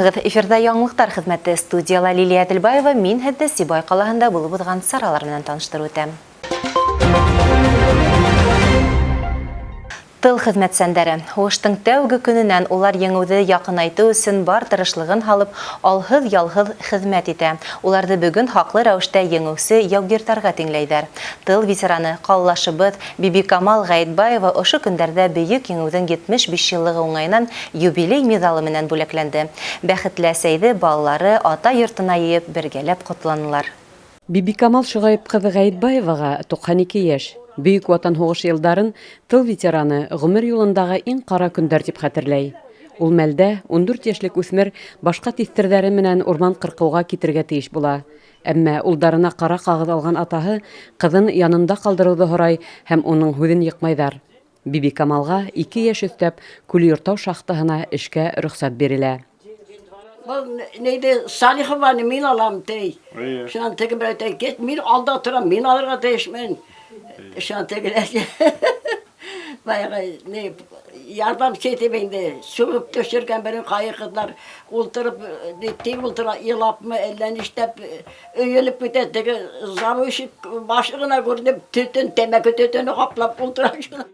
Саламатсызбыгыз, эфирда яңлыктар хезмәте студияла Лилия Тилбаева, мин һеҙҙе Сибай ҡалаһында булып уҙған саралар менән таныштырып үтәм. Тыл хеҙмәтсәндәре. Һуғыштың тәүге көнөнән улар еңеүҙе яҡынайтыу өсөн бар тырышлығын һалып, алһыҙ-ялһыҙ хеҙмәт итә. Уларҙы бөгөн хаҡлы рәүештә еңеүсе яугиртарға тиңләйҙәр. Тыл ветераны ҡаллашыбыҙ Бибикамал Ғәйтбаева ошо көндәрҙә бейек еңеүҙең 75 йыллығы уңайынан юбилей миҙалы менән бүләкләнде. Бәхетле әсәйҙе балалары ата йортона йыйып бергәләп ҡотланылар. Бибикамал Шуғайып ҡыҙы Ғәйтбаеваға 92 йәш. Бөйөк ватан һуғыш йылдарын тыл ветераны ғүмер юлындағы иң ҡара көндәр тип хәтерләй. Ул мәлдә 14 йәшлек үҫмер башҡа тиҫтерҙәре менән урман ҡырҡыуға китергә тейеш була. Әммә улдарына ҡара ҡағыҙ алған атаһы ҡыҙын янында ҡалдырыуҙы һорай һәм уның һүҙен йыҡмайҙар. Бибикамалға 2 йәш өҫтәп Күлйортау шахтаһына эшкә рөхсәт бирелә. Бұл нейді Салихованы мин алам тей. Шуан теге бір әйтей, кет, мин алда тұрам, мин алырға тейшмен. Шуан тегеләсе. Баяғы ярдам сетебеңді сүгіп төшірген бірін қайықыдлар ұлтырып, тек ұлтыра илапмы, әллән іштеп, өйеліп бітет, теге завышық башығына көрініп, түтін, темәкі түтіні қаплап ұлтыра шуна.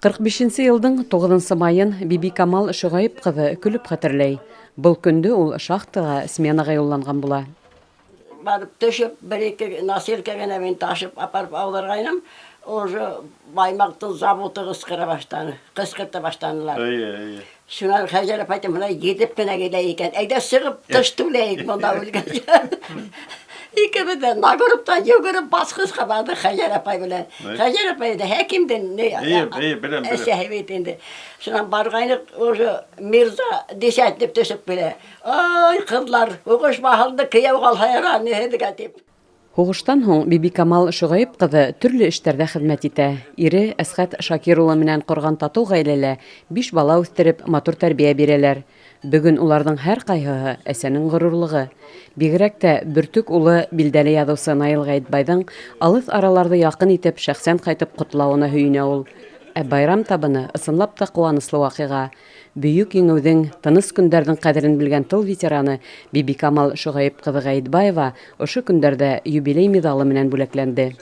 45 йылдың 9 майын Бибикамал Шуғайып ҡыҙы көлөп хәтерләй. Был көндө ул шахтаға сменаға юлланған була. Барып төшөп, бір-екі насилка генә мен ташып апарып аударғайным, уже баймақтың заводы қысқырта баштанылар. Шунан Хәжәр апайтым, мына етіп кенә келе екен. Әйдә сығып түштілейік мұнда өлген. Икебеден нагырыптан йөгөрөп басқысқа барды Хәжәр апай белән. Хәжәр апай да хәкимден әсәһе бит инде. Шунан барғайнық уже Мирза десәтеп төшөп белә. Ай, ҡыҙлар, уғыш баһылды кейәү ҡалһайра һеҙгә тип. Һуғыштан һуң Бибикамал Шуғайып ҡыҙы төрлө эштәрҙә хеҙмәт итә. Ире Әсхәт Шакир улы менән ҡорған татыу ғаиләлә 5 бала үҫтереп, матур тәрбиә бирәләр. Бөгөн уларҙың һәр ҡайһыһы әсәнең ғорурлығы. Бигерәк тә Бөртөк улы билдәле яҙыусы Наил Ғәйтбайҙың алыҫ араларҙы яҡын итеп, шәхсән ҡайтып ҡотлауына һөйөнә ул. Ә байрам табыны ысынлап та ҡыуаныслы ваҡиға. Бөйөк еңеүҙең, тыныс көндәрҙең ҡәҙерен белгән тыл ветераны Бибикамал Шуғайып ҡыҙы Ғәйтбаева ошо көндәрҙә юбилей миҙалы менән бүләкләнде.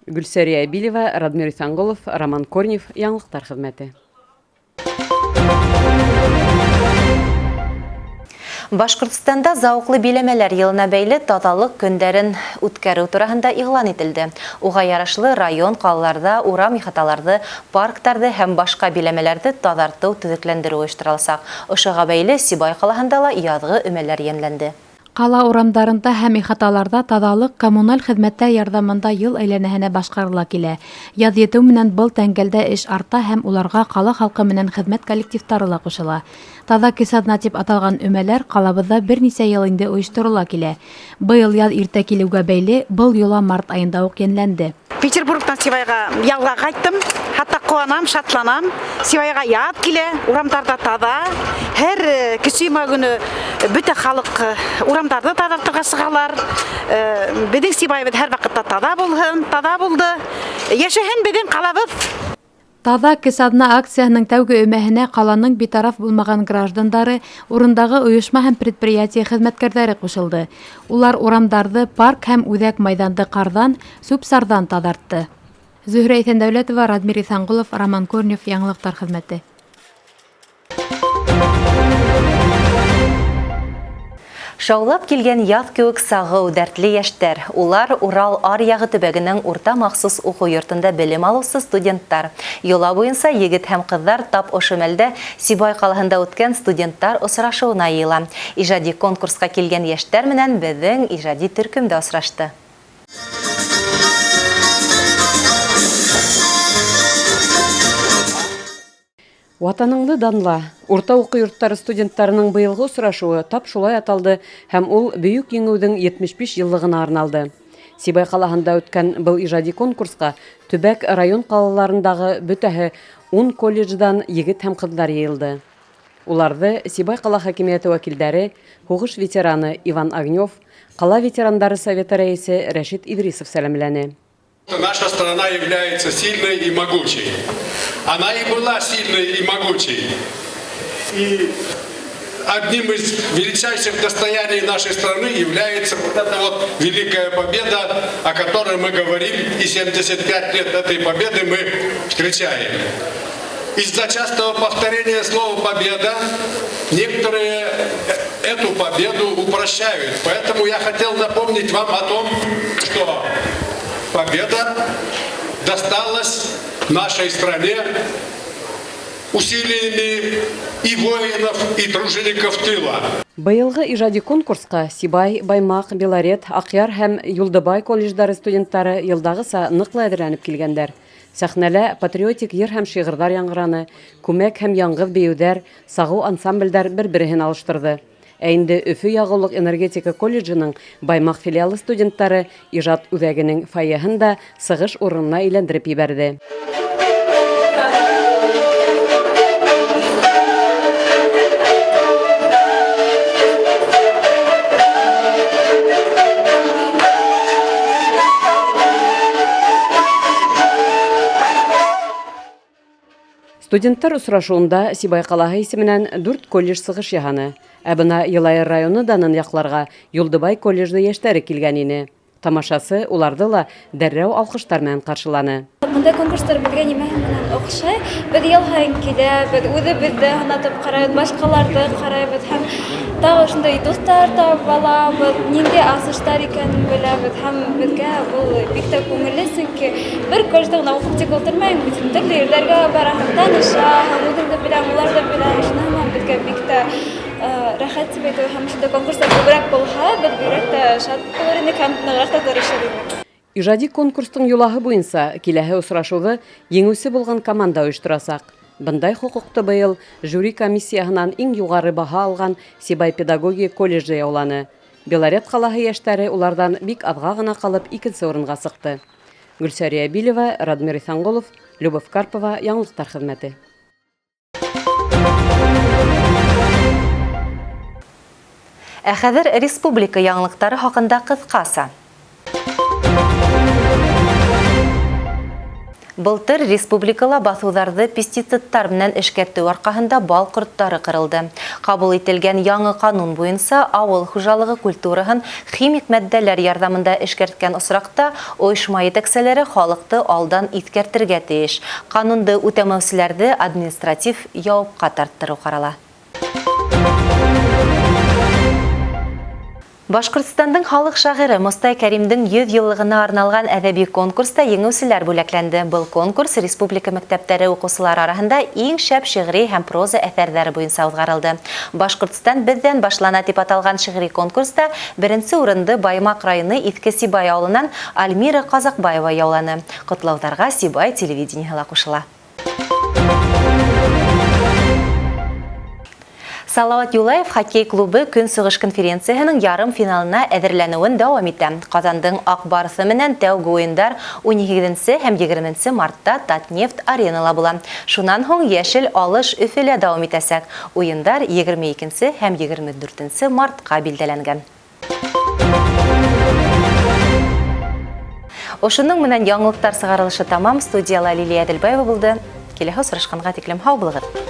Гөлсәрия Билева, Радмир Исанғолов, Роман Корнев, яңлыҡтар хеҙмәте. Башҡортостанда зауҡлы биләмәләр йылына бәйле таталыҡ көндәрен үткәреү тураһында иғлан ителде. Уға ярашлы район, ҡалаларҙа урам ихаталарҙы, парктарҙы һәм башҡа биләмәләрҙе таҙартыу, төҙөкләндереү ойоштороласаҡ. Ошоға бәйле Сибай ҡалаһында ла яҙғы өмәләр йәнләнде. Ҡала урамдарында һәм ихаталарҙа таҙалыҡ коммуналь хеҙмәттәр ярҙамында йыл әйләнәһенә башҡарыла килә. Яҙ етеү менән был тәңгәлдә эш арта һәм уларға ҡала халҡы менән хеҙмәт коллективтары ла ҡушыла. Таҙа кесадна тип аталған өмәләр ҡалабыҙҙа бер нисә йыл инде ойошторола килә. Быйыл яҙ иртә килеүгә бәйле был йола март айында уҡ йәнләнде. Петербургтан Сибайға ялға ҡайттым, хатта ҡыуанам, шатланам. Сибайға яҙ килә, урамдарда таҙа. Һәр көсөймә көнө бөтә халыҡ урамдарҙы таҙартырға сығалар. Беҙҙең Сибайыбыҙ һәр ваҡытта таҙа булһын, таҙа булды. Йәшәһен беҙҙең ҡалабыҙ. Таҙа кесадна акцияһының тәүге өмәһенә ҡаланың битараф булмаған граждандары, урындағы ойошма һәм предприятие хеҙмәткәрҙәре ҡушылды. Улар урамдарҙы, парк һәм үҙәк майҙанды ҡарҙан, сүп-сарҙан таҙартты. Зөһрә Иҫәндәүләтова, Радмир Исанғолов, Роман Корнев, яңлыҡтар хеҙмәте. Шаулап килгән яҙ кеүек сағыу дәртле йәштәр. Улар Урал Аръяғы төбәгенең урта махсус уҡыу йортонда белем алыусы студенттар. Йола буйынса егет һәм ҡыҙҙар тап ошо мәлдә Сибай ҡалаһында үткән студенттар осрашыуына йыйыла. Ижади конкурсҡа килгән йәштәр менән беҙҙең ижади төркөм дә осрашты. Ватаныңды данла. Урта уҡыу йорттары студенттарының быйылғы осрашыуы тап шулай аталды һәм ул бөйөк еңеүҙең 75 йыллығына арналды. Сибай ҡалаһында үткән был ижади конкурсҡа төбәк район ҡалаларындағы бөтәһе 10 колледждан егет һәм ҡыҙҙар йыйылды. Уларҙы Сибай ҡала хакимиәте вәкилдәре, һуғыш ветераны Иван Огнев, ҡала ветерандары советы рәйесе Рәшит Идрисов сәләмләне. Наша страна является сильной и могучей. Она и была сильной и могучей. И одним из величайших достояний нашей страны является вот эта вот великая победа, о которой мы говорим, и 75 лет этой победы мы встречаем. Из-за частого повторения слова «победа» некоторые эту победу упрощают. Поэтому я хотел напомнить вам о том, что победа досталась нашей стране усилиями и воинов, и тружеников тыла. Быйылгы ижади конкурска Сибай, Баймак, Белорет, Акъяр һәм Юлдыбай колледждары студенттары йылдагыса ныклы әҙерләнеп килгәндәр. Сәхнәлә патриотик йыр һәм шигырьләр яңгыраны, күмәк һәм яңғыҙ бейеүҙәр, сағыу ансамбльдәр бер-береһен алыштырҙы. Ә инде Өфө Яғыулыҡ энергетика колледжының Баймак филиалы студенттары ижад үҙәгенең фойеһын да сығыш урынына әйләндереп ебәрҙе. Студенттар осрашуында Сибай ҡалаһы исеменән 4 колледж сығыш яһаны. Ә бына Йылайыр районы данын яҡларға Юлдыбай колледжды йәштәре килгән ине. Тамашасы уларҙы ла дәррәү алҡыштар менән ҡаршыланы. Мындай конкурстар беҙгә нимәһе менән оҡшай. Беҙ йыл һайын киләбеҙ, үҙебеҙҙе һынатып ҡарайбыҙ, башҡаларҙы ҡарайбыҙ һәм тағы шундай дуҫтар табып алабыҙ, ниндәй асыштар икәнен беләбеҙ һәм беҙгә был бик тә күңелле, сөнки бер колледжда гына уҡып тик ултырмайым, бит төрлө ерҙәргә бараһың, танышаһың, үҙеңде беләм, уларҙы беләм, шуның менән беҙгә бик тә рәхәт тип әйтеү һәм шундай конкурстар күберәк булһа, беҙ бигерәк тә шат булыр инек һәм нығыраҡ та тырышыр инек. Ижади конкурстың юлаһы буйынса киләһе осрашыуҙы еңеүсе булған команда ойошторасаҡ. Бындай хоҡуҡты быйыл жюри комиссияһынан иң юғары баһа алған Сибай педагогия колледжы яуланы. Белорет ҡалаһы йәштәре уларҙан бик аҙға ғына ҡалып икенсе урынға сыҡты. Гөлсәрия Билева, Радмир Исанғолов, Любовь Карпова, Яңылыҡтар хеҙмәте. Ә хәҙер республика яңылыҡтары хаҡында ҡыҫҡаса. Былтыр республикала баҫыуҙарҙы пестицидтар менән эшкәртеү арҡаһында бал ҡорттары ҡырылды. Ҡабул ителгән яңы ҡанун буйынса ауыл хужалығы культураһын химик мәддәләр ярҙамында эшкәрткән осраҡта ойошма етәкселәре халыҡты алдан иҫкәртергә тейеш. Ҡанунды үтәмәүселәрҙе административ яуапҡа тарттырыу ҡарала. Башҡортостандың халыҡ шағиры Мостай Кәримдең 100 йыллығына арналған әҙәби конкурста еңеүселәр бүләкләнде. Был конкурс республика мәктәптәре уҡыусылары араһында иң шәп шиғри һәм проза әҫәрҙәре буйынса уҙғарылды. Башҡортостан беҙҙән башлана тип аталған шиғри конкурста беренсе урынды Баймак районы Иҫке Сибай ауылынан Альмира Ҡаҙаҡбаева яуланы. Ҡотлауҙарға Сибай телевидениеһы ла ҡушыла. Салауат Юлаев хоккей клубы Көнсығыш конференцияһының ярым финалына әҙерләнеүен дауам итә. Ҡаҙандың Аҡ барысы менән тәүге уйындар 12 һәм 20 мартта Татнефть аренала була. Шунан һуң йәшел алыш Өфөлә дауам итәсәк. Уйындар 22 һәм 24 мартҡа билдәләнгән. Ошоның менән яңылыҡтар сығарылышы тамам. Студияла Лилия Әҙелбаева булды. Киләһе осрашҡанға тиклем һау булығыҙ.